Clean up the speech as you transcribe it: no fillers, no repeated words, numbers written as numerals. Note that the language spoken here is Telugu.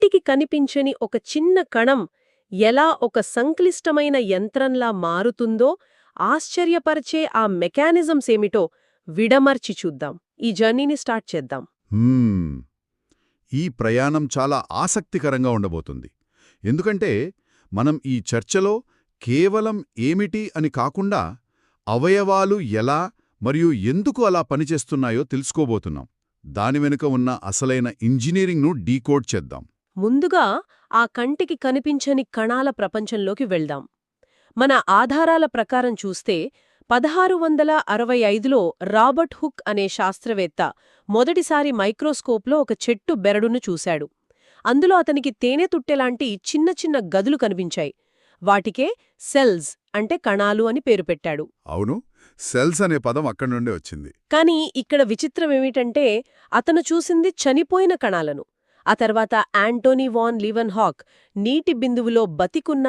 కంటికి కనిపించని ఒక చిన్న కణం ఎలా ఒక సంక్లిష్టమైన యంత్రంలా మారుతుందో ఆశ్చర్యపరిచే ఆ మెకానిజమ్స్ ఏమిటో విడమర్చి చూద్దాం. ఈ జర్నీని స్టార్ట్ చేద్దాం. హ్మ్. ఈ ప్రయాణం చాలా ఆసక్తికరంగా ఉండబోతుంది. ఎందుకంటే మనం ఈ చర్చలో కేవలం ఏమిటి అని కాకుండా అవయవాలు ఎలా మరియు ఎందుకు అలా పనిచేస్తున్నాయో తెలుసుకోబోతున్నాం. దాని వెనుక ఉన్న అసలైన ఇంజనీరింగ్ను డీకోడ్ చేద్దాం. ముందుగా ఆ కంటికి కనిపించని కణాల ప్రపంచంలోకి వెళ్దాం. మన ఆధారాల ప్రకారం చూస్తే 1665లో రాబర్ట్ హుక్ అనే శాస్త్రవేత్త మొదటిసారి మైక్రోస్కోప్లో ఒక చెట్టు బెరడును చూశాడు. అందులో అతనికి తేనెతుట్టెలాంటి చిన్న చిన్న గదులు కనిపించాయి. వాటికే సెల్స్ అంటే కణాలు అని పేరు పెట్టాడు. అవును, సెల్స్ అనే పదం అక్కడి నుండే వచ్చింది. కానీ ఇక్కడ విచిత్రమేమిటంటే అతను చూసింది చనిపోయిన కణాలను. ఆ తర్వాత యాంటోనీ వాన్ లీవెన్హాక్ నీటి బిందువులో బతికున్న